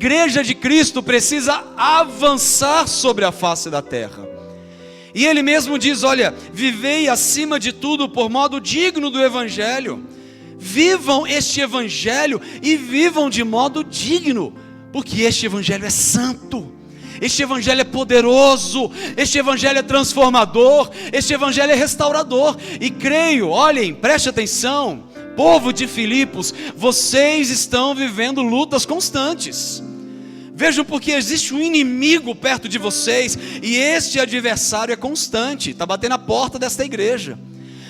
A igreja de Cristo precisa avançar sobre a face da terra. E ele mesmo diz, olha, vivei acima de tudo por modo digno do Evangelho. Vivam este Evangelho e vivam de modo digno, porque este Evangelho é santo, este Evangelho é poderoso, este Evangelho é transformador, este Evangelho é restaurador. E creio, olhem, preste atenção, povo de Filipos, vocês estão vivendo lutas constantes. Vejam, porque existe um inimigo perto de vocês, e este adversário é constante, está batendo a porta desta igreja.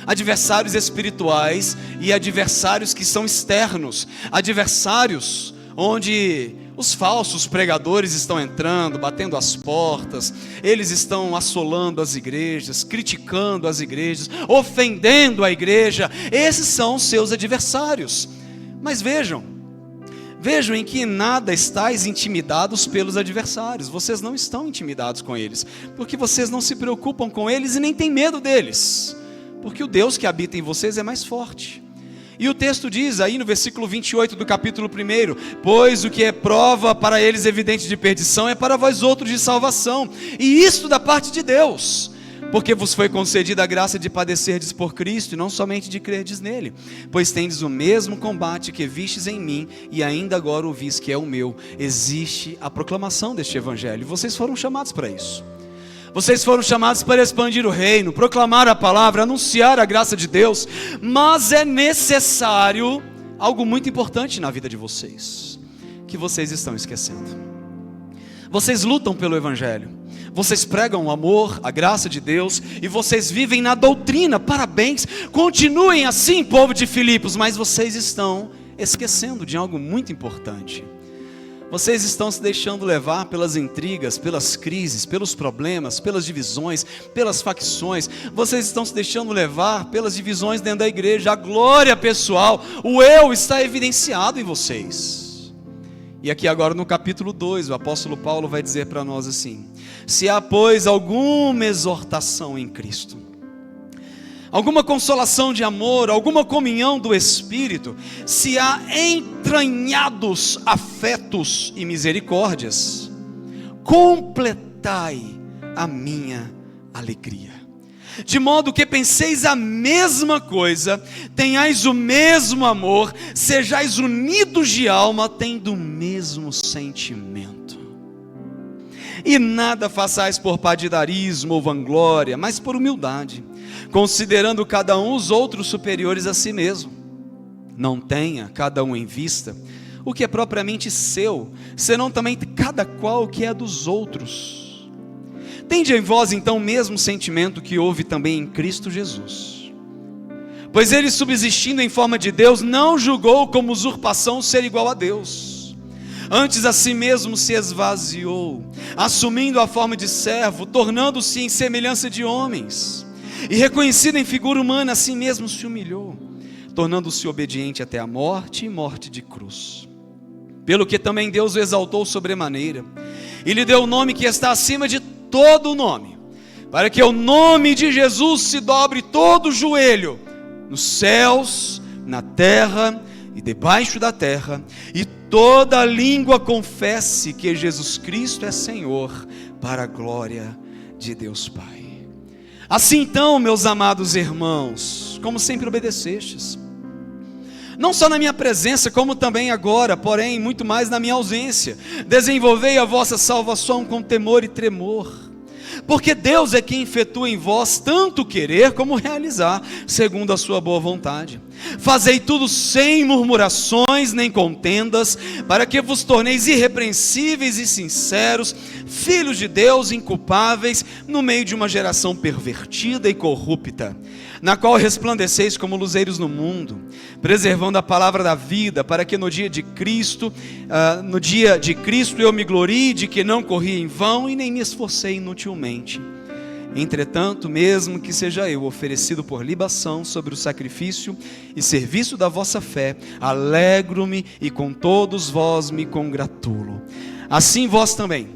Adversários espirituais e adversários que são externos, adversários onde os falsos pregadores estão entrando, batendo as portas, eles estão assolando as igrejas, criticando as igrejas, ofendendo a igreja. Esses são os seus adversários. Mas vejam em que nada estáis intimidados pelos adversários. Vocês não estão intimidados com eles, porque vocês não se preocupam com eles e nem têm medo deles, porque o Deus que habita em vocês é mais forte. E o texto diz aí no versículo 28 do capítulo 1, pois o que é prova para eles evidente de perdição é para vós outros de salvação, e isto da parte de Deus, porque vos foi concedida a graça de padecerdes por Cristo, e não somente de crerdes nele, pois tendes o mesmo combate que vistes em mim, e ainda agora ouvis que é o meu. Existe a proclamação deste evangelho, e vocês foram chamados para isso. Vocês foram chamados para expandir o reino, proclamar a palavra, anunciar a graça de Deus. Mas é necessário algo muito importante na vida de vocês, que vocês estão esquecendo. Vocês lutam pelo evangelho, vocês pregam o amor, a graça de Deus, e vocês vivem na doutrina. Parabéns, continuem assim, povo de Filipos. Mas vocês estão esquecendo de algo muito importante. Vocês estão se deixando levar pelas intrigas, pelas crises, pelos problemas, pelas divisões, pelas facções. Vocês estão se deixando levar pelas divisões dentro da igreja. A glória pessoal, o eu está evidenciado em vocês. E aqui agora no capítulo 2, o apóstolo Paulo vai dizer para nós assim: se há, pois, alguma exortação em Cristo, alguma consolação de amor, alguma comunhão do Espírito, se há entranhados afetos e misericórdias, completai a minha alegria, de modo que penseis a mesma coisa, tenhais o mesmo amor, sejais unidos de alma, tendo o mesmo sentimento. E nada façais por partidarismo ou vanglória, mas por humildade, considerando cada um os outros superiores a si mesmo. Não tenha cada um em vista o que é propriamente seu, senão também cada qual o que é dos outros. Tende em vós então o mesmo sentimento que houve também em Cristo Jesus. Pois ele, subsistindo em forma de Deus, não julgou como usurpação ser igual a Deus. Antes a si mesmo se esvaziou, assumindo a forma de servo, tornando-se em semelhança de homens. E reconhecido em figura humana, a si mesmo se humilhou, tornando-se obediente até a morte e morte de cruz. Pelo que também Deus o exaltou sobremaneira, e lhe deu o nome que está acima de todo o nome, para que o nome de Jesus se dobre todo o joelho, nos céus, na terra e debaixo da terra, e toda língua confesse que Jesus Cristo é Senhor, para a glória de Deus Pai. Assim então, meus amados irmãos, como sempre obedecestes, não só na minha presença, como também agora, porém muito mais na minha ausência, desenvolvei a vossa salvação com temor e tremor, porque Deus é quem efetua em vós tanto querer como realizar, segundo a sua boa vontade. Fazei tudo sem murmurações nem contendas, para que vos torneis irrepreensíveis e sinceros, filhos de Deus inculpáveis, no meio de uma geração pervertida e corrupta, na qual resplandeceis como luzeiros no mundo, preservando a palavra da vida, para que no dia de Cristo eu me glorie de que não corri em vão e nem me esforcei inutilmente. Entretanto, mesmo que seja eu oferecido por libação sobre o sacrifício e serviço da vossa fé, alegro-me e com todos vós me congratulo. Assim vós também,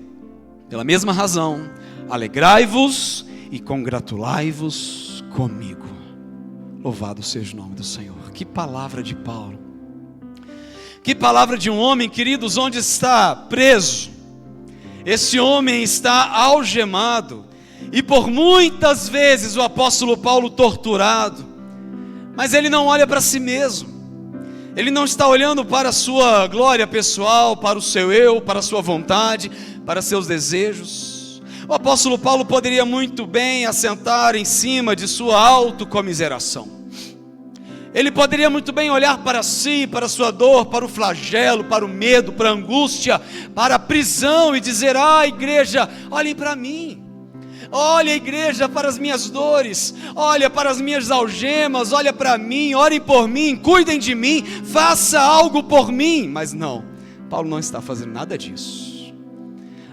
pela mesma razão, alegrai-vos e congratulai-vos comigo. Louvado seja o nome do Senhor. Que palavra de Paulo, Que palavra de um homem, queridos, onde está preso. Esse homem está algemado, e por muitas vezes o apóstolo Paulo torturado, mas ele não olha para si mesmo, ele não está olhando para a sua glória pessoal, para o seu eu, para a sua vontade, para seus desejos. O apóstolo Paulo poderia muito bem assentar em cima de sua autocomiseração. Ele poderia muito bem olhar para si, para a sua dor, para o flagelo, para o medo, para a angústia, para a prisão e dizer: igreja, olhem para mim. Olha, igreja, para as minhas dores, olha para as minhas algemas, olha para mim, orem por mim, cuidem de mim, faça algo por mim. Mas não, Paulo não está fazendo nada disso.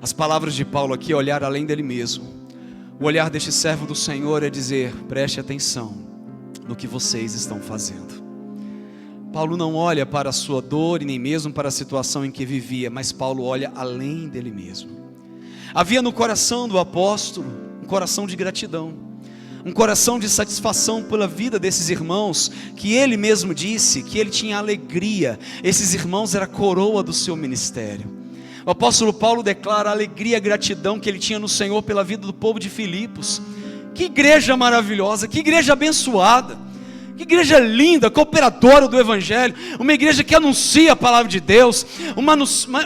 As palavras de Paulo aqui é olhar além dele mesmo. O olhar deste servo do Senhor é dizer: preste atenção no que vocês estão fazendo. Paulo não olha para a sua dor e nem mesmo para a situação em que vivia, mas Paulo olha além dele mesmo. Havia no coração do apóstolo um coração de gratidão, um coração de satisfação pela vida desses irmãos, que ele mesmo disse que ele tinha alegria. Esses irmãos eram a coroa do seu ministério. O apóstolo Paulo declara a alegria e a gratidão que ele tinha no Senhor pela vida do povo de Filipos. Que igreja maravilhosa, que igreja abençoada, que igreja linda, cooperadora do Evangelho, uma igreja que anuncia a palavra de Deus,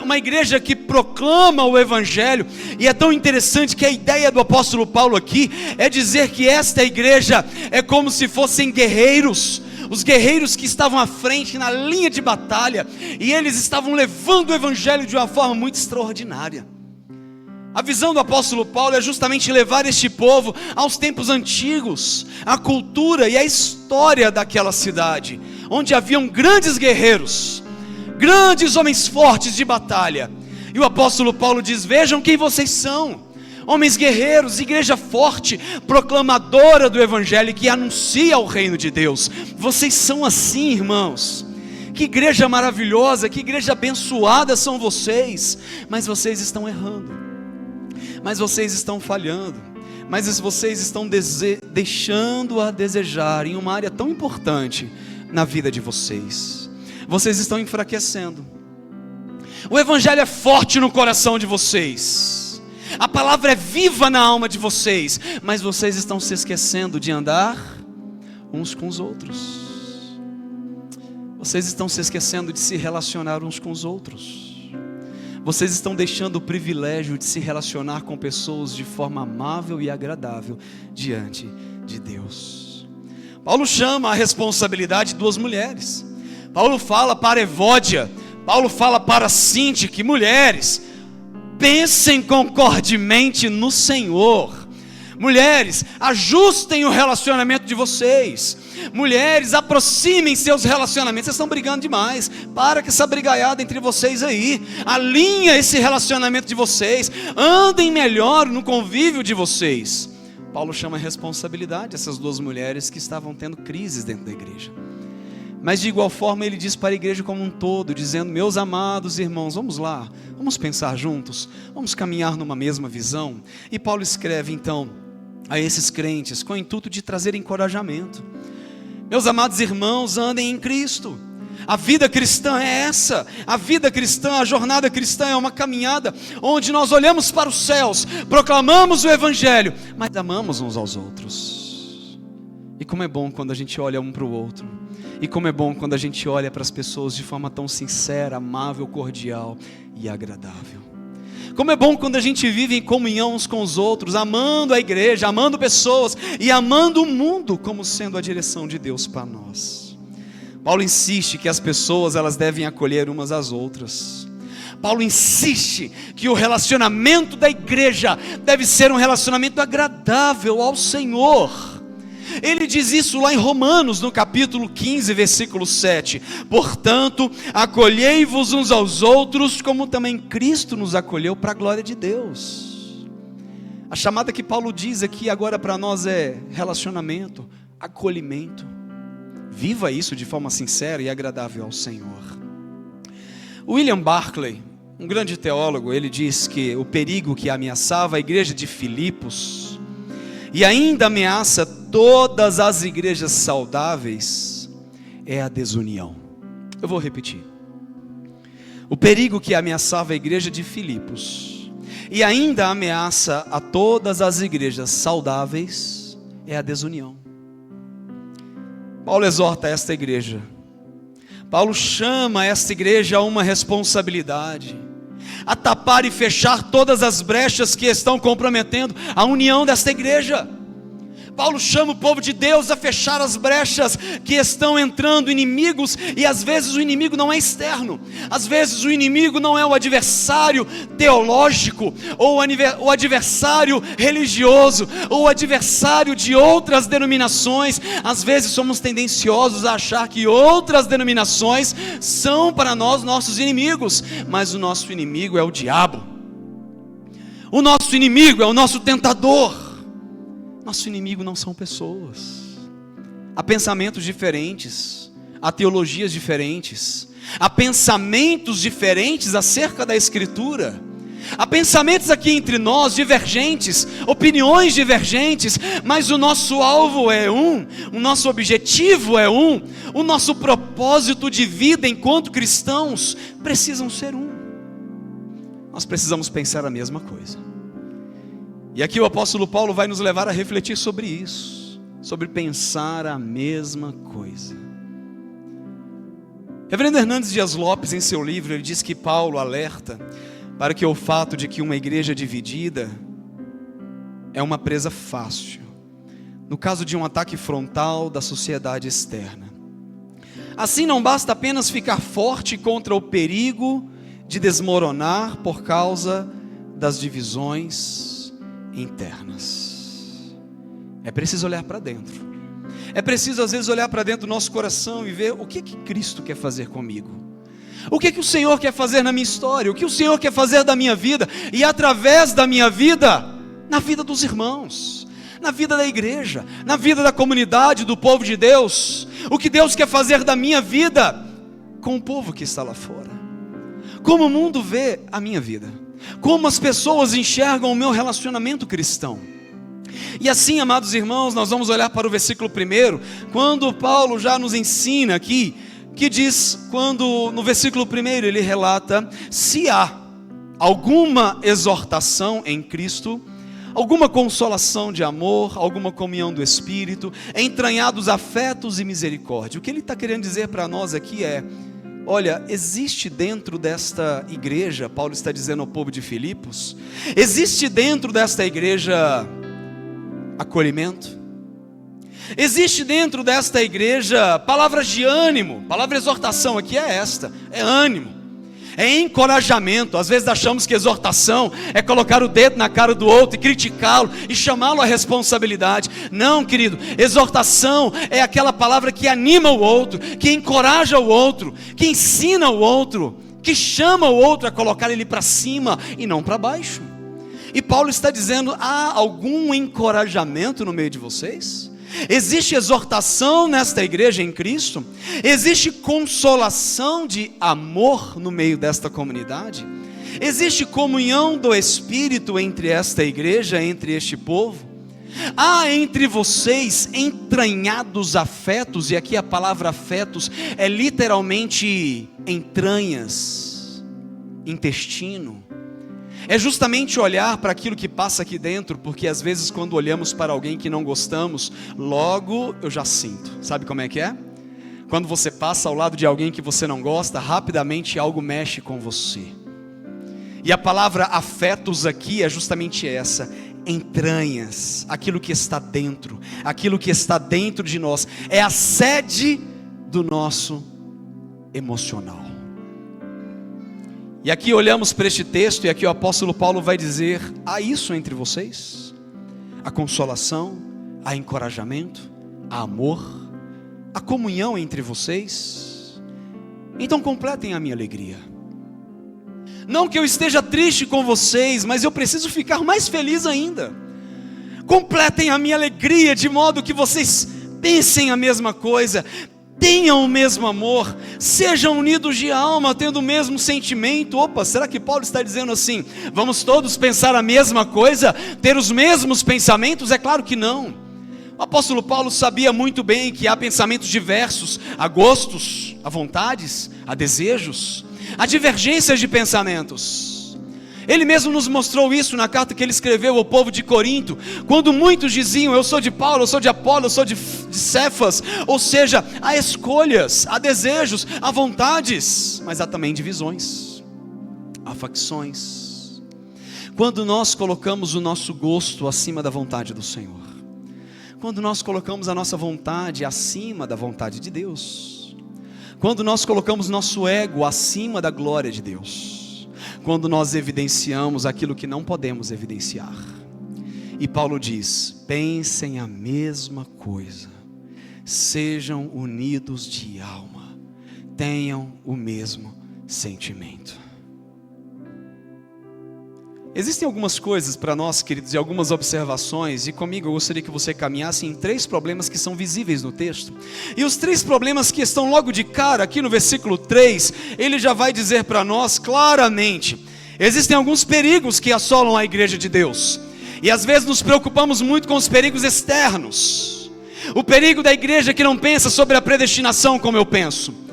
uma igreja que proclama o Evangelho. E é tão interessante que a ideia do apóstolo Paulo aqui é dizer que esta igreja é como se fossem guerreiros, os guerreiros que estavam à frente na linha de batalha, e eles estavam levando o Evangelho de uma forma muito extraordinária. A visão do apóstolo Paulo é justamente levar este povo aos tempos antigos, a cultura e a história daquela cidade, onde haviam grandes guerreiros, grandes homens fortes de batalha. E o apóstolo Paulo diz: vejam quem vocês são, homens guerreiros, igreja forte, proclamadora do Evangelho, que anuncia o reino de Deus. Vocês são assim, irmãos. Que igreja maravilhosa, que igreja abençoada são vocês. Mas vocês estão errando, mas vocês estão falhando, mas vocês estão deixando a desejar em uma área tão importante na vida de vocês. Vocês estão enfraquecendo. O Evangelho é forte no coração de vocês, a palavra é viva na alma de vocês, mas vocês estão se esquecendo de andar uns com os outros. Vocês estão se esquecendo de se relacionar uns com os outros. Vocês estão deixando o privilégio de se relacionar com pessoas de forma amável e agradável diante de Deus. Paulo chama a responsabilidade de duas mulheres. Paulo fala para Evódia, Paulo fala para Sintique: mulheres, pensem concordemente no Senhor. Mulheres, ajustem o relacionamento de vocês. Mulheres, aproximem seus relacionamentos. Vocês estão brigando demais. Para com essa brigaiada entre vocês aí. Alinha esse relacionamento de vocês. Andem melhor no convívio de vocês. Paulo chama a responsabilidade essas duas mulheres que estavam tendo crises dentro da igreja. Mas de igual forma ele diz para a igreja como um todo, dizendo: meus amados irmãos, vamos lá, vamos pensar juntos, vamos caminhar numa mesma visão. E Paulo escreve então a esses crentes com o intuito de trazer encorajamento. Meus amados irmãos, andem em Cristo. A vida cristã é essa. A vida cristã, a jornada cristã é uma caminhada onde nós olhamos para os céus, proclamamos o Evangelho, mas amamos uns aos outros. E como é bom quando a gente olha um para o outro. E como é bom quando a gente olha para as pessoas de forma tão sincera, amável, cordial e agradável. Como é bom quando a gente vive em comunhão uns com os outros, amando a igreja, amando pessoas e amando o mundo como sendo a direção de Deus para nós. Paulo insiste que as pessoas elas devem acolher umas às outras. Paulo insiste que o relacionamento da igreja deve ser um relacionamento agradável ao Senhor. Ele diz isso lá em Romanos, no capítulo 15, versículo 7. Portanto, acolhei-vos uns aos outros, como também Cristo nos acolheu para a glória de Deus. A chamada que Paulo diz aqui agora para nós é relacionamento, acolhimento. Viva isso de forma sincera e agradável ao Senhor. William Barclay, um grande teólogo, ele diz que o perigo que ameaçava a igreja de Filipos e ainda ameaça todas as igrejas saudáveis é a desunião. Eu vou repetir. O perigo que ameaçava a igreja de Filipos e ainda ameaça a todas as igrejas saudáveis é a desunião. Paulo exorta esta igreja. Paulo chama esta igreja a uma responsabilidade, a tapar e fechar todas as brechas que estão comprometendo a união desta igreja. Paulo chama o povo de Deus a fechar as brechas que estão entrando inimigos, e às vezes o inimigo não é externo, às vezes o inimigo não é o adversário teológico, ou o adversário religioso, ou o adversário de outras denominações. Às vezes somos tendenciosos a achar que outras denominações são para nós nossos inimigos, mas o nosso inimigo é o diabo, o nosso inimigo é o nosso tentador. Nosso inimigo não são pessoas. Há pensamentos diferentes, há teologias diferentes, há pensamentos diferentes acerca da Escritura, há pensamentos aqui entre nós divergentes, opiniões divergentes, mas o nosso alvo é um, o nosso objetivo é um, o nosso propósito de vida enquanto cristãos precisam ser um. Nós precisamos pensar a mesma coisa. E aqui o apóstolo Paulo vai nos levar a refletir sobre isso, sobre pensar a mesma coisa. Reverendo Hernandes Dias Lopes, em seu livro, ele diz que Paulo alerta para que o fato de que uma igreja dividida é uma presa fácil, no caso de um ataque frontal da sociedade externa. Assim, não basta apenas ficar forte contra o perigo de desmoronar por causa das divisões internas. É preciso olhar para dentro. É preciso às vezes olhar para dentro do nosso coração e ver o que Cristo quer fazer comigo. O que o Senhor quer fazer na minha história, o que o Senhor quer fazer da minha vida e através da minha vida, na vida dos irmãos, na vida da igreja, na vida da comunidade, do povo de Deus. O que Deus quer fazer da minha vida com o povo que está lá fora. Como o mundo vê a minha vida. Como as pessoas enxergam o meu relacionamento cristão. E assim, amados irmãos, nós vamos olhar para o versículo 1, quando Paulo já nos ensina aqui, que diz, quando no versículo 1 ele relata: se há alguma exortação em Cristo, alguma consolação de amor, alguma comunhão do Espírito, entranhados afetos e misericórdia. O que ele está querendo dizer para nós aqui é: olha, existe dentro desta igreja, Paulo está dizendo ao povo de Filipos, existe dentro desta igreja acolhimento, existe dentro desta igreja palavras de ânimo. Palavra exortação aqui é esta, é ânimo, é encorajamento. Às vezes achamos que exortação é colocar o dedo na cara do outro e criticá-lo e chamá-lo à responsabilidade. Não, querido, exortação é aquela palavra que anima o outro, que encoraja o outro, que ensina o outro, que chama o outro a colocar ele para cima e não para baixo. E Paulo está dizendo: há algum encorajamento no meio de vocês? Existe exortação nesta igreja em Cristo? Existe consolação de amor no meio desta comunidade? Existe comunhão do Espírito entre esta igreja, entre este povo? Há entre vocês entranhados afetos, e aqui a palavra afetos é literalmente entranhas, intestino. É justamente olhar para aquilo que passa aqui dentro, porque às vezes quando olhamos para alguém que não gostamos, logo eu já sinto. Sabe como é que é? Quando você passa ao lado de alguém que você não gosta, rapidamente algo mexe com você. E a palavra afetos aqui é justamente essa: entranhas, aquilo que está dentro, aquilo que está dentro de nós, é a sede do nosso emocional. E aqui olhamos para este texto, e aqui o apóstolo Paulo vai dizer: há isso entre vocês? Há consolação, há encorajamento, há amor, há comunhão entre vocês? Então completem a minha alegria. Não que eu esteja triste com vocês, mas eu preciso ficar mais feliz ainda. Completem a minha alegria de modo que vocês pensem a mesma coisa, tenham o mesmo amor, sejam unidos de alma, tendo o mesmo sentimento. Opa, será que Paulo está dizendo assim: vamos todos pensar a mesma coisa, ter os mesmos pensamentos? É claro que não. O apóstolo Paulo sabia muito bem que há pensamentos diversos, há gostos, há vontades, há desejos. há divergências de pensamentos. Ele mesmo nos mostrou isso na carta que ele escreveu ao povo de Corinto, quando muitos diziam: eu sou de Paulo, eu sou de Apolo, eu sou de Cefas. Ou seja, há escolhas, há desejos, há vontades, mas há também divisões, há facções. Quando nós colocamos o nosso gosto acima da vontade do Senhor, quando nós colocamos a nossa vontade acima da vontade de Deus, quando nós colocamos nosso ego acima da glória de Deus, quando nós evidenciamos aquilo que não podemos evidenciar. E Paulo diz: pensem a mesma coisa, sejam unidos de alma, tenham o mesmo sentimento. Existem algumas coisas para nós, queridos, e algumas observações, e comigo eu gostaria que você caminhasse em 3 problemas que são visíveis no texto. E os 3 problemas que estão logo de cara, aqui no versículo 3, ele já vai dizer para nós claramente: existem alguns perigos que assolam a igreja de Deus, e às vezes nos preocupamos muito com os perigos externos. O perigo da igreja que não pensa sobre a predestinação como eu penso.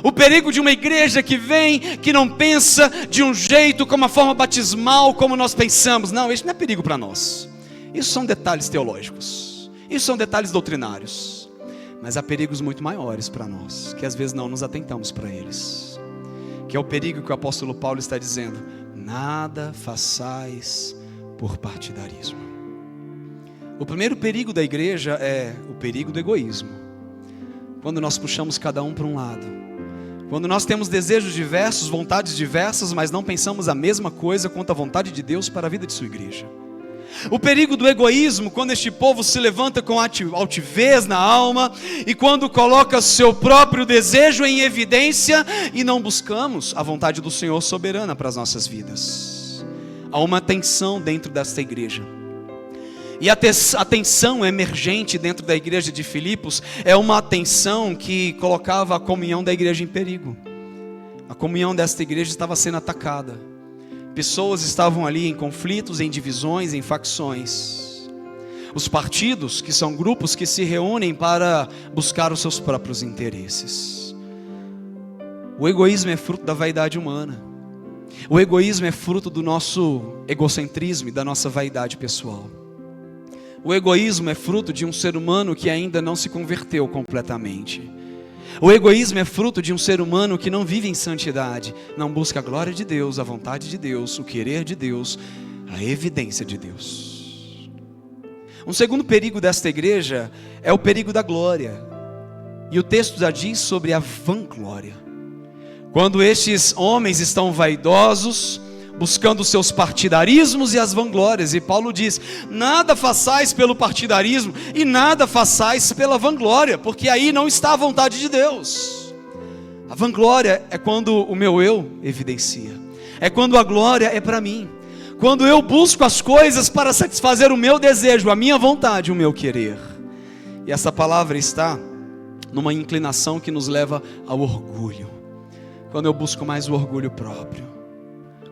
O perigo de uma igreja que vem, que não pensa de um jeito, com uma forma batismal, como nós pensamos. Não, isso não é perigo para nós. Isso são detalhes teológicos. Isso são detalhes doutrinários. Mas há perigos muito maiores para nós, que às vezes não nos atentamos para eles. Que é o perigo que o apóstolo Paulo está dizendo: nada façais por partidarismo. O primeiro perigo da igreja é o perigo do egoísmo. Quando nós puxamos cada um para um lado. Quando nós temos desejos diversos, vontades diversas, mas não pensamos a mesma coisa quanto a vontade de Deus para a vida de sua igreja. O perigo do egoísmo, quando este povo se levanta com altivez na alma, e quando coloca seu próprio desejo em evidência, e não buscamos a vontade do Senhor soberana para as nossas vidas. Há uma tensão dentro desta igreja. E a tensão emergente dentro da igreja de Filipos é uma tensão que colocava a comunhão da igreja em perigo. A comunhão desta igreja estava sendo atacada. Pessoas estavam ali em conflitos, em divisões, em facções. Os partidos, que são grupos que se reúnem para buscar os seus próprios interesses. O egoísmo é fruto da vaidade humana. O egoísmo é fruto do nosso egocentrismo e da nossa vaidade pessoal. O egoísmo é fruto de um ser humano que ainda não se converteu completamente. O egoísmo é fruto de um ser humano que não vive em santidade, não busca a glória de Deus, a vontade de Deus, o querer de Deus, a evidência de Deus. Um segundo perigo desta igreja é o perigo da glória. E o texto já diz sobre a vanglória. Quando estes homens estão vaidosos, buscando seus partidarismos e as vanglórias. E Paulo diz: nada façais pelo partidarismo e nada façais pela vanglória, porque aí não está a vontade de Deus. A vanglória é quando o meu eu evidencia, é quando a glória é para mim, quando eu busco as coisas para satisfazer o meu desejo, a minha vontade, o meu querer. E essa palavra está numa inclinação que nos leva ao orgulho. Quando eu busco mais o orgulho próprio,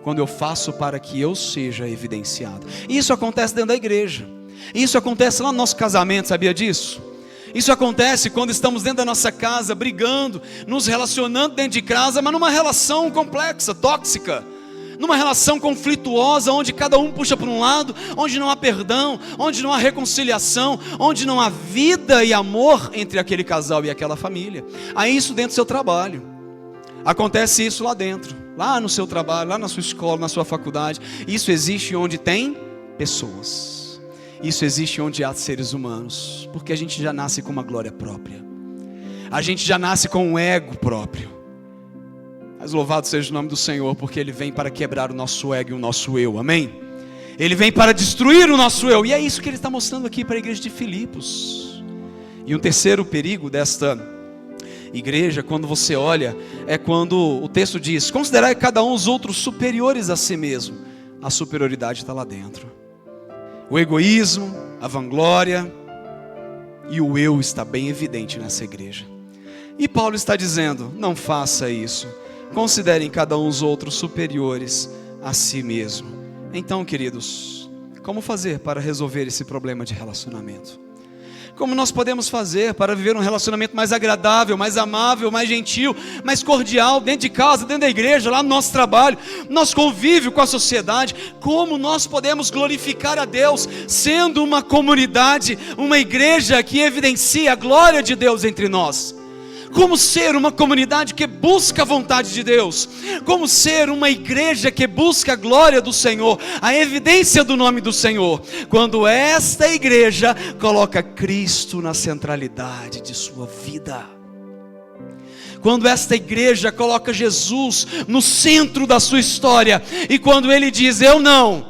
quando eu faço para que eu seja evidenciado. Isso acontece dentro da igreja. Isso acontece lá no nosso casamento, sabia disso? Isso acontece quando estamos dentro da nossa casa, brigando, nos relacionando dentro de casa, mas numa relação complexa, tóxica. Numa relação conflituosa, onde cada um puxa para um lado, onde não há perdão, onde não há reconciliação, onde não há vida e amor entre aquele casal e aquela família. Há isso dentro do seu trabalho. Acontece isso lá dentro, lá no seu trabalho, lá na sua escola, na sua faculdade. Isso existe onde tem pessoas. Isso existe onde há seres humanos. Porque a gente já nasce com uma glória própria. A gente já nasce com um ego próprio. Mas louvado seja o nome do Senhor, porque Ele vem para quebrar o nosso ego e o nosso eu, amém? Ele vem para destruir o nosso eu. E é isso que Ele está mostrando aqui para a igreja de Filipos. E um terceiro perigo desta igreja, quando você olha, é quando o texto diz: considerai cada um os outros superiores a si mesmo. A superioridade está lá dentro. O egoísmo, a vanglória e o eu está bem evidente nessa igreja. E Paulo está dizendo: não faça isso. Considerem cada um os outros superiores a si mesmo. Então, queridos, como fazer para resolver esse problema de relacionamento? Como nós podemos fazer para viver um relacionamento mais agradável, mais amável, mais gentil, mais cordial, dentro de casa, dentro da igreja, lá no nosso trabalho, no nosso convívio com a sociedade? Como nós podemos glorificar a Deus, sendo uma comunidade, uma igreja que evidencia a glória de Deus entre nós? Como ser uma comunidade que busca a vontade de Deus? Como ser uma igreja que busca a glória do Senhor, a evidência do nome do Senhor? Quando esta igreja coloca Cristo na centralidade de sua vida. Quando esta igreja coloca Jesus no centro da sua história. E quando Ele diz, eu não,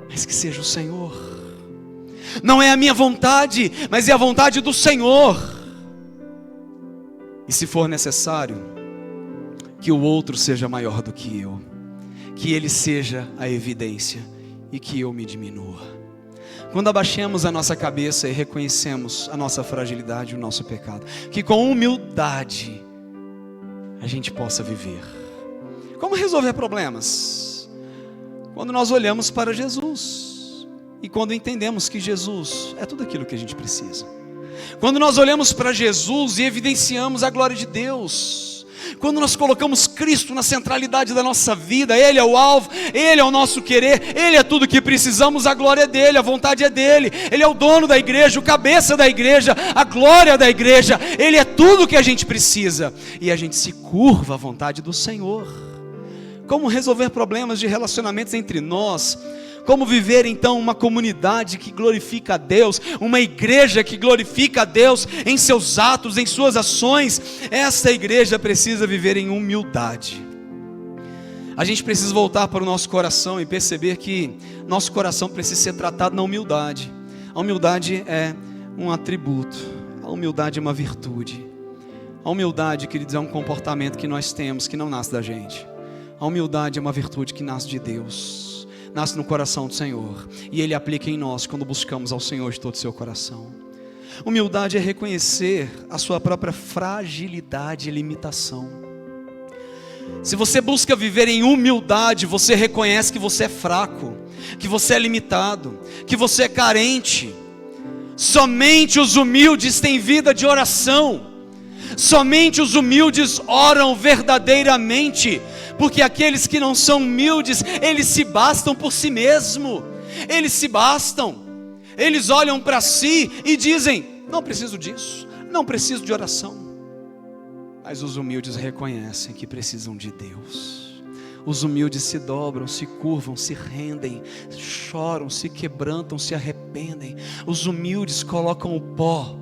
mas que seja o Senhor. Não é a minha vontade, mas é a vontade do Senhor. E se for necessário, que o outro seja maior do que eu, que ele seja a evidência e que eu me diminua. Quando abaixemos a nossa cabeça e reconhecemos a nossa fragilidade e o nosso pecado, que com humildade a gente possa viver. Como resolver problemas? Quando nós olhamos para Jesus e quando entendemos que Jesus é tudo aquilo que a gente precisa. Quando nós olhamos para Jesus e evidenciamos a glória de Deus, quando nós colocamos Cristo na centralidade da nossa vida, Ele é o alvo, Ele é o nosso querer, Ele é tudo que precisamos, a glória é dEle, a vontade é dEle, Ele é o dono da igreja, o cabeça da igreja, a glória da igreja, Ele é tudo que a gente precisa, e a gente se curva à vontade do Senhor. Como resolver problemas de relacionamentos entre nós? Como viver então uma comunidade que glorifica a Deus, uma igreja que glorifica a Deus em seus atos, em suas ações? Essa igreja precisa viver em humildade. A gente precisa voltar para o nosso coração e perceber que nosso coração precisa ser tratado na humildade. A humildade é um atributo, a humildade é uma virtude. A humildade, queridos, é um comportamento que nós temos, que não nasce da gente. A humildade é uma virtude que nasce de Deus. Nasce no coração do Senhor, e Ele aplica em nós quando buscamos ao Senhor de todo o seu coração. Humildade é reconhecer a sua própria fragilidade e limitação. Se você busca viver em humildade, você reconhece que você é fraco, que você é limitado, que você é carente. Somente os humildes têm vida de oração. Somente os humildes oram verdadeiramente. Porque aqueles que não são humildes, eles se bastam por si mesmo. Eles se bastam. Eles olham para si e dizem, não preciso disso, não preciso de oração. Mas os humildes reconhecem que precisam de Deus. Os humildes se dobram, se curvam, se rendem, choram, se quebrantam, se arrependem. Os humildes colocam o pó.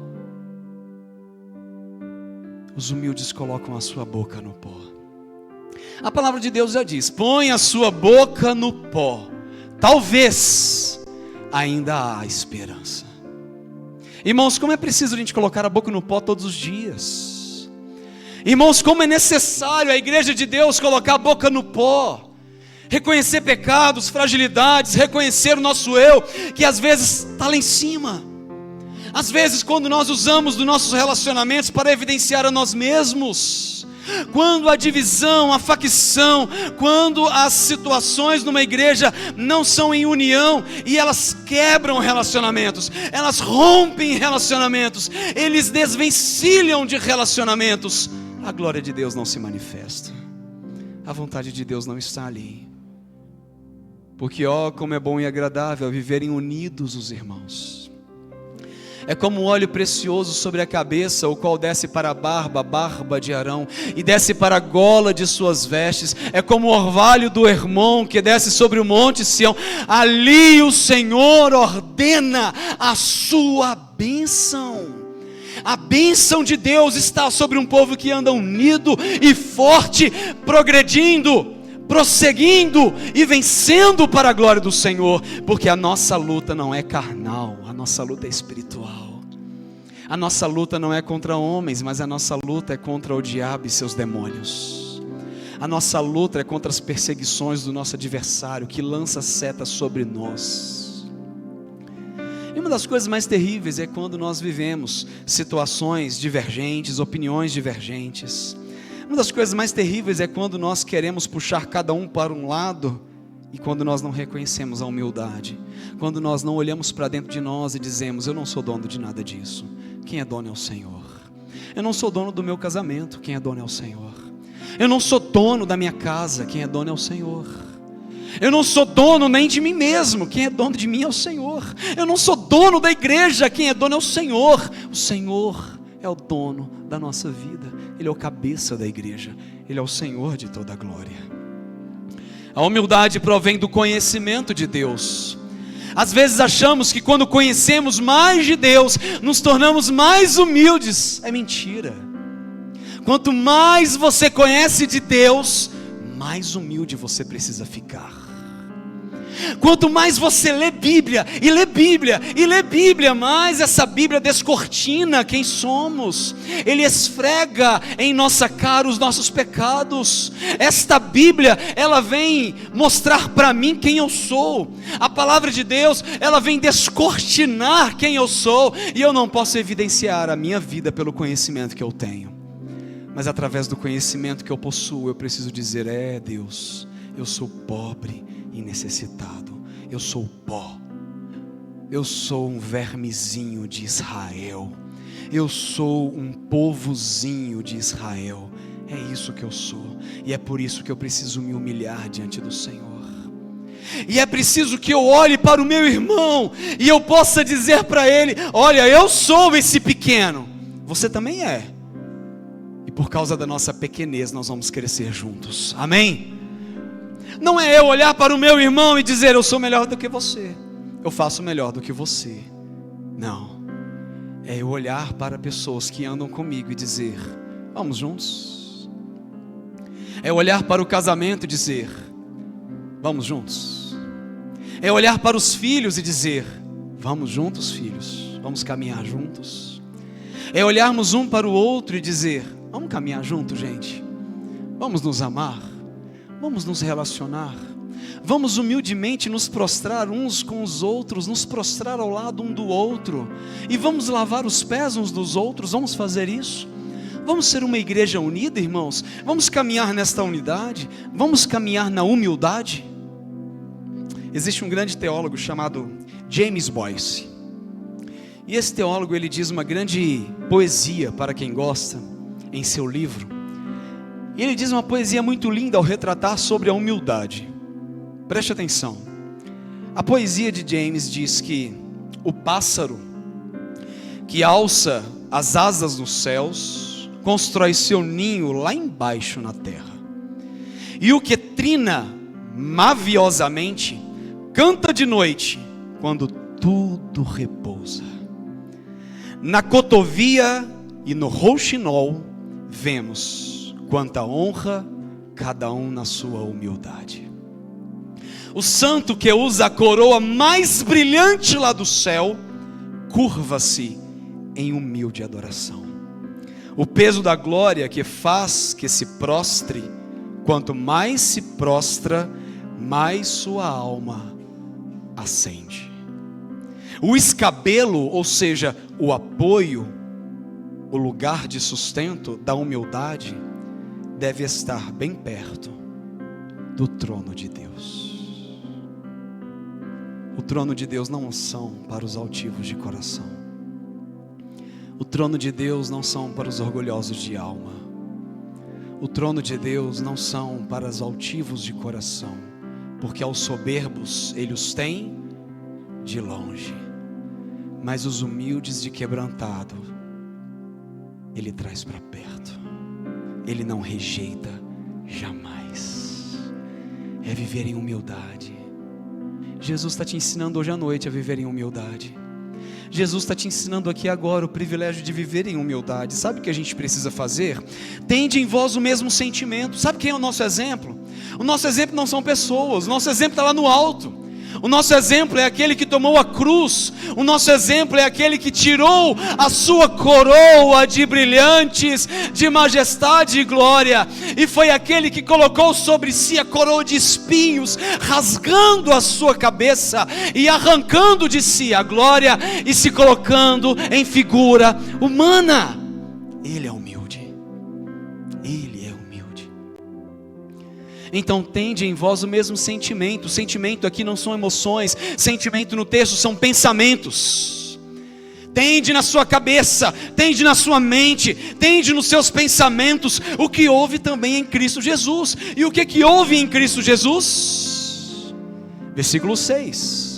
Os humildes colocam a sua boca no pó. A palavra de Deus já diz, põe a sua boca no pó, talvez ainda há esperança. Irmãos, como é preciso a gente colocar a boca no pó todos os dias. Irmãos, como é necessário a igreja de Deus colocar a boca no pó, reconhecer pecados, fragilidades, reconhecer o nosso eu, que às vezes está lá em cima. Às vezes quando nós usamos dos nossos relacionamentos para evidenciar a nós mesmos, quando a divisão, a facção, quando as situações numa igreja não são em união e elas quebram relacionamentos, elas rompem relacionamentos, eles desvencilham de relacionamentos, a glória de Deus não se manifesta, a vontade de Deus não está ali. Porque como é bom e agradável viverem unidos os irmãos. É como um óleo precioso sobre a cabeça, o qual desce para a barba de Arão, e desce para a gola de suas vestes. É como o orvalho do Hermon, que desce sobre o monte Sião. Ali o Senhor ordena a sua bênção. A bênção de Deus está sobre um povo que anda unido e forte, progredindo, prosseguindo e vencendo para a glória do Senhor, porque a nossa luta não é carnal, a nossa luta é espiritual. A nossa luta não é contra homens, mas a nossa luta é contra o diabo e seus demônios. A nossa luta é contra as perseguições do nosso adversário, que lança setas sobre nós. E uma das coisas mais terríveis é quando nós vivemos situações divergentes, opiniões divergentes. Uma das coisas mais terríveis é quando nós queremos puxar cada um para um lado E quando nós não reconhecemos a humildade, quando nós não olhamos para dentro de nós e dizemos: eu não sou dono de nada disso, quem é dono é o Senhor. Eu não sou dono do meu casamento, quem é dono é o Senhor. Eu não sou dono da minha casa, quem é dono é o Senhor. Eu não sou dono nem de mim mesmo, quem é dono de mim é o Senhor. Eu não sou dono da igreja, quem é dono é o Senhor. O Senhor é o dono da nossa vida, Ele é o cabeça da igreja, Ele é o Senhor de toda a glória. A humildade provém do conhecimento de Deus. Às vezes achamos que quando conhecemos mais de Deus, nos tornamos mais humildes. É mentira. Quanto mais você conhece de Deus, mais humilde você precisa ficar. Quanto mais você lê Bíblia, e lê Bíblia, e lê Bíblia, mais essa Bíblia descortina quem somos. Ele esfrega em nossa cara os nossos pecados. Esta Bíblia, ela vem mostrar para mim quem eu sou. A palavra de Deus, ela vem descortinar quem eu sou. E eu não posso evidenciar a minha vida pelo conhecimento que eu tenho, mas através do conhecimento que eu possuo, eu preciso dizer: Deus, eu sou pobre e necessitado, eu sou pó, eu sou um vermezinho de Israel, eu sou um povozinho de Israel. É isso que eu sou, e é por isso que eu preciso me humilhar diante do Senhor. E é preciso que eu olhe para o meu irmão e eu possa dizer para ele: olha, eu sou esse pequeno, você também é. E por causa da nossa pequenez nós vamos crescer juntos, amém? Não é eu olhar para o meu irmão e dizer: eu sou melhor do que você, eu faço melhor do que você. Não, é eu olhar para pessoas que andam comigo e dizer: vamos juntos. É olhar para o casamento e dizer: vamos juntos. É olhar para os filhos e dizer: vamos juntos, filhos, vamos caminhar juntos. É olharmos um para o outro e dizer: vamos caminhar juntos, gente, vamos nos amar, vamos nos relacionar, vamos humildemente nos prostrar uns com os outros, nos prostrar ao lado um do outro, e vamos lavar os pés uns dos outros. Vamos fazer isso. Vamos ser uma igreja unida, irmãos. Vamos caminhar nesta unidade, vamos caminhar na humildade. Existe um grande teólogo chamado James Boyce, e esse teólogo, ele diz uma grande poesia para quem gosta em seu livro. E ele diz uma poesia muito linda ao retratar sobre a humildade. Preste atenção. A poesia de James diz que o pássaro que alça as asas dos céus constrói seu ninho lá embaixo na terra. E o que trina maviosamente canta de noite quando tudo repousa. Na cotovia e no rouxinol vemos quanta honra cada um na sua humildade. O santo que usa a coroa mais brilhante lá do céu curva-se em humilde adoração. O peso da glória que faz que se prostre, quanto mais se prostra, mais sua alma ascende. O escabelo, ou seja, o apoio, o lugar de sustento da humildade, deve estar bem perto do trono de Deus. O trono de Deus não são para os altivos de coração. O trono de Deus não são para os orgulhosos de alma. O trono de Deus não são para os altivos de coração, porque aos soberbos Ele os tem de longe, mas os humildes de quebrantado Ele traz para perto. Ele não rejeita jamais. É viver em humildade. Jesus está te ensinando hoje à noite a viver em humildade. Jesus está te ensinando aqui agora o privilégio de viver em humildade. Sabe o que a gente precisa fazer? Tende em vós o mesmo sentimento. Sabe quem é o nosso exemplo? O nosso exemplo não são pessoas. O nosso exemplo está lá no alto. O nosso exemplo é aquele que tomou a cruz. O nosso exemplo é aquele que tirou a sua coroa de brilhantes, de majestade e glória, e foi aquele que colocou sobre si a coroa de espinhos, rasgando a sua cabeça e arrancando de si a glória e se colocando em figura humana. Ele é humilde. Ele é humilde. Então tende em vós o mesmo sentimento. Sentimento aqui não são emoções, sentimento no texto são pensamentos. Tende na sua cabeça, tende na sua mente, tende nos seus pensamentos o que houve também em Cristo Jesus. E o que houve em Cristo Jesus? Versículo 6: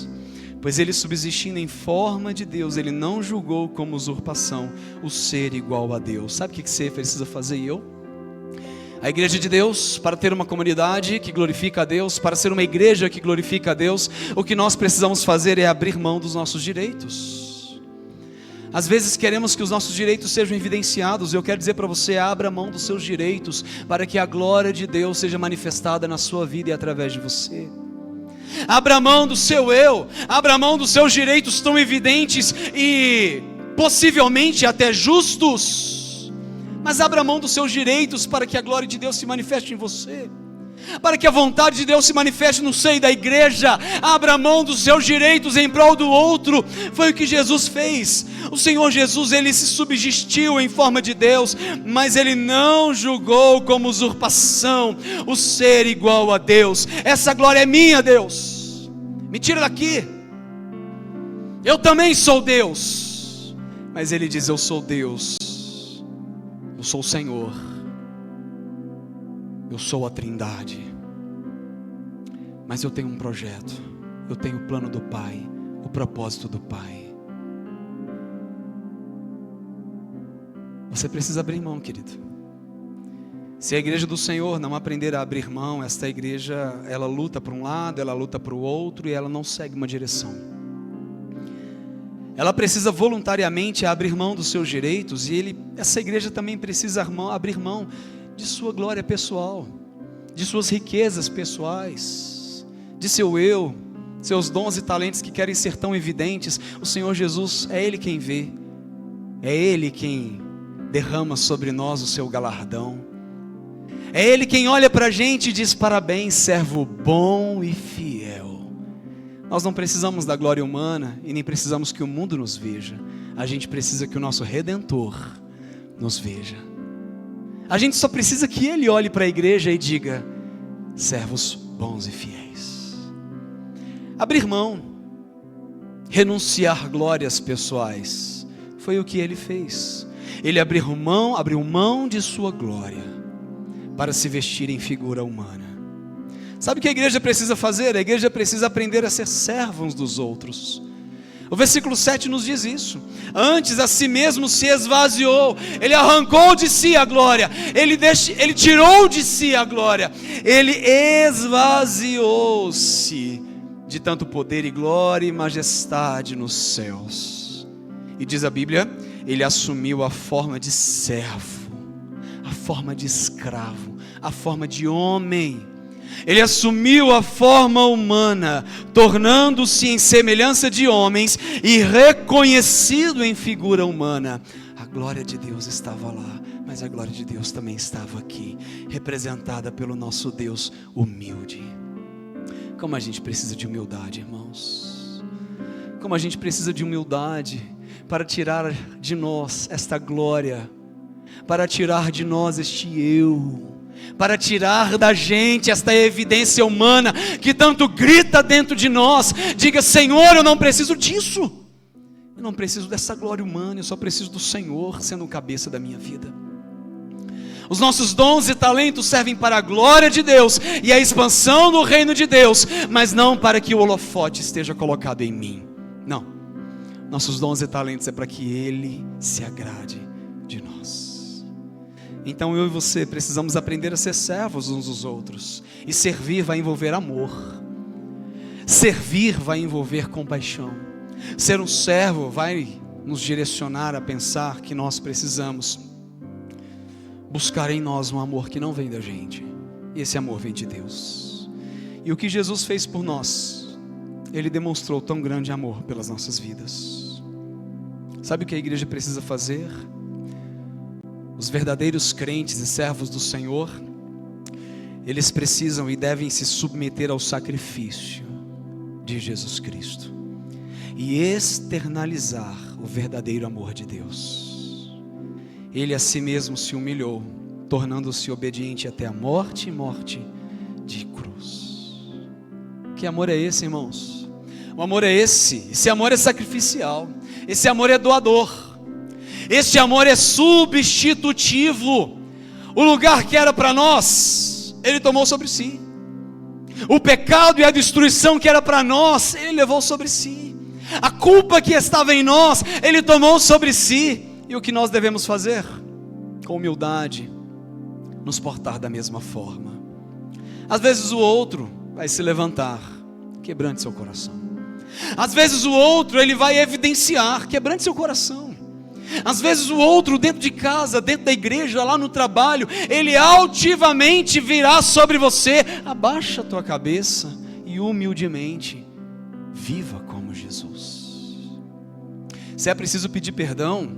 pois ele, subsistindo em forma de Deus, ele não julgou como usurpação o ser igual a Deus. Sabe o que você precisa fazer e eu? A igreja de Deus, para ter uma comunidade que glorifica a Deus, para ser uma igreja que glorifica a Deus, o que nós precisamos fazer é abrir mão dos nossos direitos. Às vezes queremos que os nossos direitos sejam evidenciados. Eu quero dizer para você: abra mão dos seus direitos, para que a glória de Deus seja manifestada na sua vida e através de você. Abra mão do seu eu, abra mão dos seus direitos tão evidentes e possivelmente até justos, mas abra mão dos seus direitos para que a glória de Deus se manifeste em você, para que a vontade de Deus se manifeste no seio da igreja. Abra mão dos seus direitos em prol do outro. Foi o que Jesus fez. O Senhor Jesus, ele se subsistiu em forma de Deus, mas ele não julgou como usurpação o ser igual a Deus. Essa glória é minha, Deus, me tira daqui, eu também sou Deus. Mas ele diz: eu sou Deus, eu sou o Senhor, eu sou a Trindade, mas eu tenho um projeto, eu tenho o plano do Pai, o propósito do Pai. Você precisa abrir mão, querido. Se a igreja do Senhor não aprender a abrir mão, esta igreja, ela luta para um lado, ela luta para o outro, e ela não segue uma direção. Ela precisa voluntariamente abrir mão dos seus direitos, e essa igreja também precisa abrir mão de sua glória pessoal, de suas riquezas pessoais, de seu eu, seus dons e talentos que querem ser tão evidentes. O Senhor Jesus, é Ele quem vê, é Ele quem derrama sobre nós o seu galardão, é Ele quem olha para a gente e diz: parabéns, servo bom e fiel. Nós não precisamos da glória humana e nem precisamos que o mundo nos veja. A gente precisa que o nosso Redentor nos veja. A gente só precisa que Ele olhe para a igreja e diga: servos bons e fiéis. Abrir mão, renunciar glórias pessoais, foi o que Ele fez. Ele abriu mão de sua glória para se vestir em figura humana. Sabe o que a igreja precisa fazer? A igreja precisa aprender a ser servos dos outros. O versículo 7 nos diz isso. Antes a si mesmo se esvaziou, ele arrancou de si a glória, ele tirou de si a glória, ele esvaziou-se de tanto poder e glória e majestade nos céus. E diz a Bíblia: ele assumiu a forma de servo, a forma de escravo, a forma de homem. Ele assumiu a forma humana, tornando-se em semelhança de homens e reconhecido em figura humana. A glória de Deus estava lá, mas a glória de Deus também estava aqui, representada pelo nosso Deus humilde. Como a gente precisa de humildade, irmãos. Como a gente precisa de humildade para tirar de nós esta glória, para tirar de nós este eu, para tirar da gente esta evidência humana que tanto grita dentro de nós. Diga: Senhor, eu não preciso disso, eu não preciso dessa glória humana, eu só preciso do Senhor sendo o cabeça da minha vida. Os nossos dons e talentos servem para a glória de Deus e a expansão do reino de Deus, mas não para que o holofote esteja colocado em mim. Não, nossos dons e talentos é para que Ele se agrade de nós. Então eu e você precisamos aprender a ser servos uns dos outros. E servir vai envolver amor. Servir vai envolver compaixão. Ser um servo vai nos direcionar a pensar que nós precisamos buscar em nós um amor que não vem da gente. E esse amor vem de Deus. E o que Jesus fez por nós, Ele demonstrou tão grande amor pelas nossas vidas. Sabe o que a igreja precisa fazer? Os verdadeiros crentes e servos do Senhor, eles precisam e devem se submeter ao sacrifício de Jesus Cristo e externalizar o verdadeiro amor de Deus. Ele a si mesmo se humilhou, tornando-se obediente até a morte e morte de Que amor é esse, irmãos? O amor é esse amor é sacrificial, esse amor é doador, esse amor é substitutivo. O lugar que era para nós, Ele tomou sobre si. O pecado e a destruição que era para nós, Ele levou sobre si. A culpa que estava em nós, Ele tomou sobre si. E o que nós devemos fazer? Com humildade, nos portar da mesma forma. Às vezes o outro vai se levantar, quebrante seu coração. Às vezes o outro, ele vai evidenciar, quebrante seu coração. Às vezes o outro, dentro de casa, dentro da igreja, lá no trabalho, ele altivamente virá sobre você. Abaixa a tua cabeça e humildemente viva como Jesus. Se é preciso pedir perdão,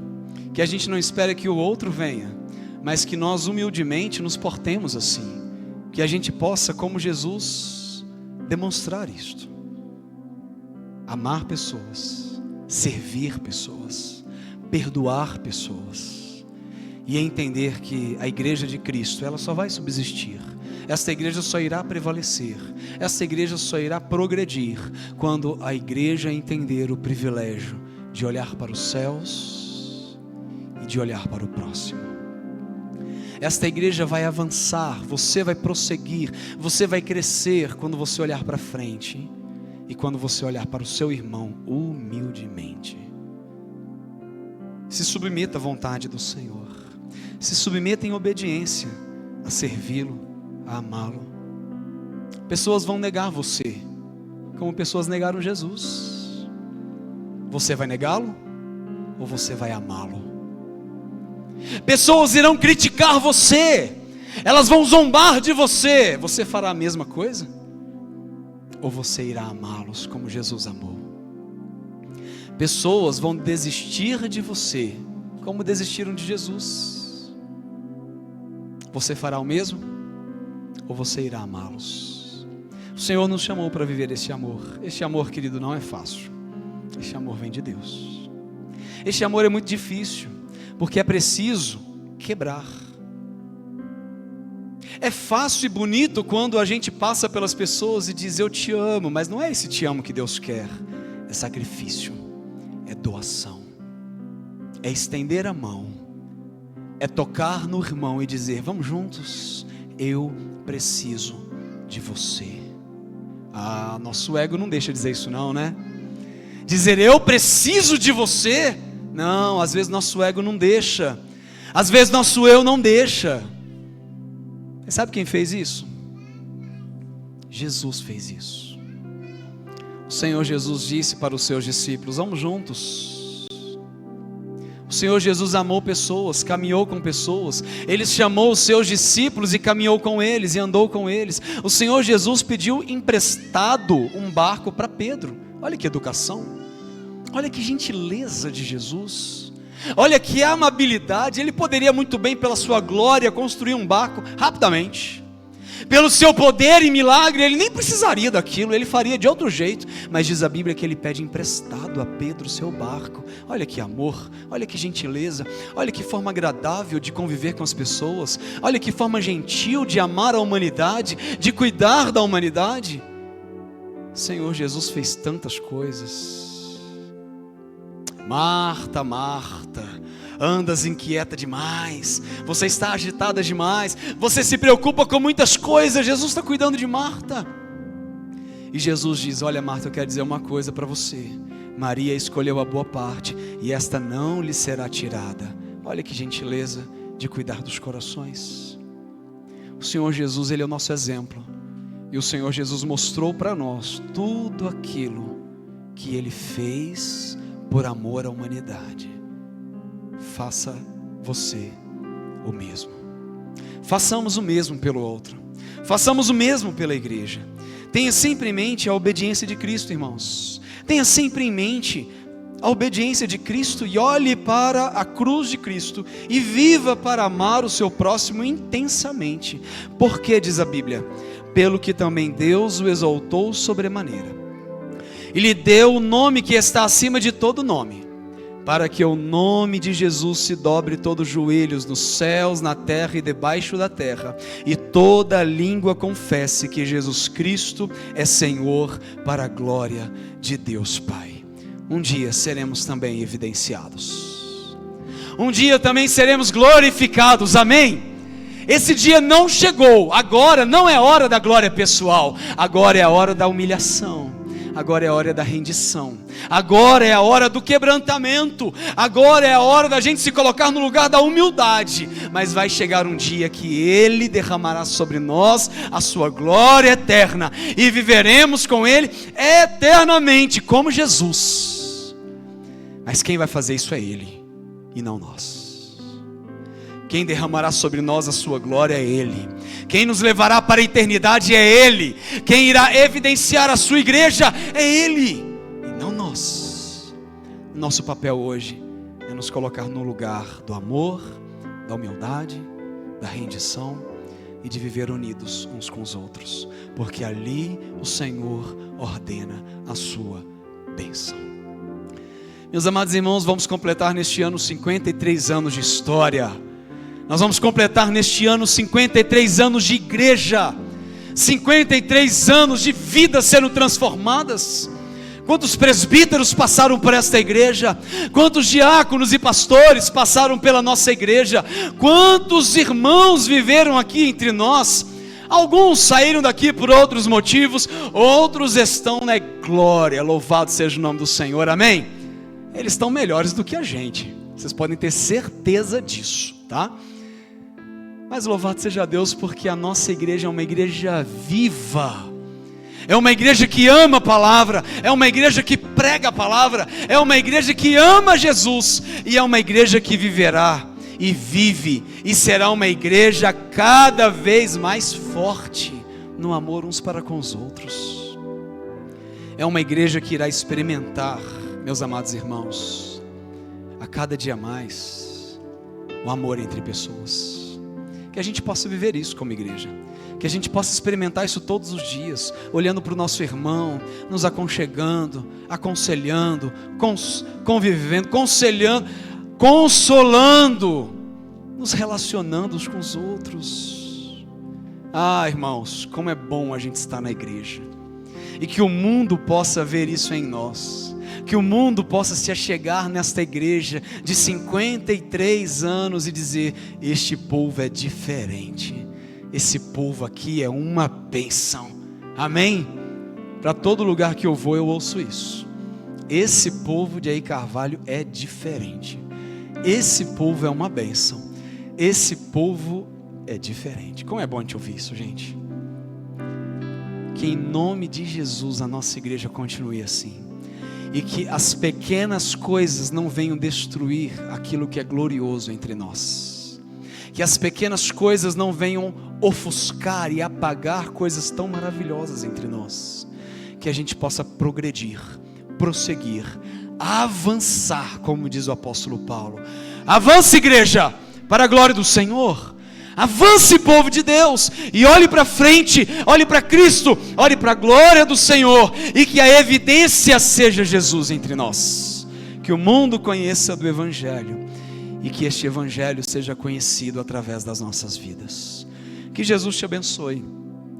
que a gente não espere que o outro venha, mas que nós humildemente nos portemos assim, que a gente possa, como Jesus, demonstrar isto. Amar pessoas, servir pessoas, perdoar pessoas, e entender que a igreja de Cristo, ela só vai subsistir, esta igreja só irá prevalecer, esta igreja só irá progredir, quando a igreja entender o privilégio de olhar para os céus e de olhar para o próximo. Esta igreja vai avançar, você vai prosseguir, você vai crescer quando você olhar para frente e quando você olhar para o seu irmão humildemente. Se submeta à vontade do Senhor, se submeta em obediência a servi-lo, a amá-lo. Pessoas vão negar você, como pessoas negaram Jesus. Você vai negá-lo ou você vai amá-lo? Pessoas irão criticar você, elas vão zombar de você. Você fará a mesma coisa? Ou você irá amá-los como Jesus amou? Pessoas vão desistir de você, como desistiram de Jesus. Você fará o mesmo? Ou você irá amá-los? O Senhor nos chamou para viver esse amor. Este amor, querido, não é fácil. Este amor vem de Deus. Este amor é muito difícil, porque é preciso quebrar. É fácil e bonito quando a gente passa pelas pessoas e diz eu te amo, mas não é esse te amo que Deus quer. É sacrifício, é doação, é estender a mão, é tocar no irmão e dizer vamos juntos, eu preciso de você. Nosso ego não deixa dizer isso não, né? Dizer eu preciso de você, não, às vezes nosso ego não deixa, às vezes nosso eu não deixa. Você sabe quem fez isso? Jesus fez isso. O Senhor Jesus disse para os seus discípulos, vamos juntos. O Senhor Jesus amou pessoas, caminhou com pessoas. Ele chamou os seus discípulos e caminhou com eles e andou com eles. O Senhor Jesus pediu emprestado um barco para Pedro. Olha que educação, olha que gentileza de Jesus, olha que amabilidade. Ele poderia muito bem, pela sua glória, construir um barco rapidamente. Pelo seu poder e milagre, ele nem precisaria daquilo, ele faria de outro jeito. Mas diz a Bíblia que ele pede emprestado a Pedro o seu barco. Olha que amor, olha que gentileza, olha que forma agradável de conviver com as pessoas, olha que forma gentil de amar a humanidade, de cuidar da humanidade. Senhor Jesus fez tantas coisas. Marta, Marta, andas inquieta demais, você está agitada demais, você se preocupa com muitas coisas. Jesus está cuidando de Marta. E Jesus diz, olha Marta, eu quero dizer uma coisa para você. Maria escolheu a boa parte e esta não lhe será tirada. Olha que gentileza de cuidar dos corações. O Senhor Jesus, Ele é o nosso exemplo. E o Senhor Jesus mostrou para nós tudo aquilo que Ele fez por amor à humanidade. Faça você o mesmo. Façamos o mesmo pelo outro. Façamos o mesmo pela igreja. Tenha sempre em mente a obediência de Cristo, irmãos. Tenha sempre em mente a obediência de Cristo e olhe para a cruz de Cristo e viva para amar o seu próximo intensamente. Porque, diz a Bíblia, pelo que também Deus o exaltou sobremaneira e lhe deu o nome que está acima de todo nome, para que o nome de Jesus se dobre todos os joelhos nos céus, na terra e debaixo da terra, e toda língua confesse que Jesus Cristo é Senhor, para a glória de Deus Pai. Um dia seremos também evidenciados, um dia também seremos glorificados, amém? Esse dia não chegou, agora não é hora da glória pessoal, agora é a hora da humilhação, agora é a hora da rendição, agora é a hora do quebrantamento, agora é a hora da gente se colocar no lugar da humildade. Mas vai chegar um dia que Ele derramará sobre nós a sua glória eterna, e viveremos com Ele eternamente, como Jesus. Mas quem vai fazer isso é Ele, e não nós. Quem derramará sobre nós a sua glória é Ele. Quem nos levará para a eternidade é Ele. Quem irá evidenciar a sua igreja é Ele, e não nós. Nosso papel hoje é nos colocar no lugar do amor, da humildade, da rendição e de viver unidos uns com os outros, porque ali o Senhor ordena a sua bênção. Meus amados irmãos, vamos completar neste ano 53 anos de história. Nós vamos completar neste ano 53 anos de igreja, 53 anos de vidas sendo transformadas. Quantos presbíteros passaram por esta igreja? Quantos diáconos e pastores passaram pela nossa igreja? Quantos irmãos viveram aqui entre nós? Alguns saíram daqui por outros motivos, outros estão na glória, louvado seja o nome do Senhor, amém? Eles estão melhores do que a gente, vocês podem ter certeza disso, tá? Mas louvado seja Deus, porque a nossa igreja é uma igreja viva, é uma igreja que ama a palavra, é uma igreja que prega a palavra, é uma igreja que ama Jesus, e é uma igreja que viverá e vive, e será uma igreja cada vez mais forte no amor uns para com os outros. É uma igreja que irá experimentar, meus amados irmãos, a cada dia mais, o amor entre pessoas. Que a gente possa viver isso como igreja, que a gente possa experimentar isso todos os dias, olhando para o nosso irmão, nos aconchegando, aconselhando, convivendo, consolando, nos relacionando uns com os outros. Ah, irmãos, como é bom a gente estar na igreja, e que o mundo possa ver isso em nós, que o mundo possa se achegar nesta igreja de 53 anos e dizer: este povo é diferente, esse povo aqui é uma bênção, amém? Para todo lugar que eu vou eu ouço isso. Esse povo de Aí Carvalho é diferente, esse povo é uma bênção, esse povo é diferente. Como é bom a gente ouvir isso, gente. Que em nome de Jesus a nossa igreja continue assim, e que as pequenas coisas não venham destruir aquilo que é glorioso entre nós, que as pequenas coisas não venham ofuscar e apagar coisas tão maravilhosas entre nós, que a gente possa progredir, prosseguir, avançar, como diz o apóstolo Paulo. Avance, igreja, para a glória do Senhor. Avance, povo de Deus, e olhe para frente, olhe para Cristo, olhe para a glória do Senhor, e que a evidência seja Jesus entre nós, que o mundo conheça do Evangelho, e que este Evangelho seja conhecido através das nossas vidas. Que Jesus te abençoe,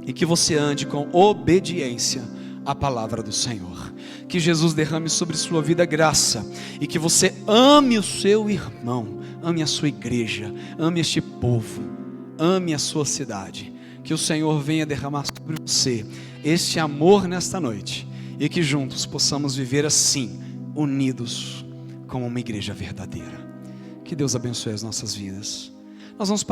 e que você ande com obediência à palavra do Senhor. Que Jesus derrame sobre sua vida graça, e que você ame o seu irmão, ame a sua igreja, ame este povo, ame a sua cidade. Que o Senhor venha derramar sobre você este amor nesta noite, e que juntos possamos viver assim, unidos como uma igreja verdadeira. Que Deus abençoe as nossas vidas. Nós vamos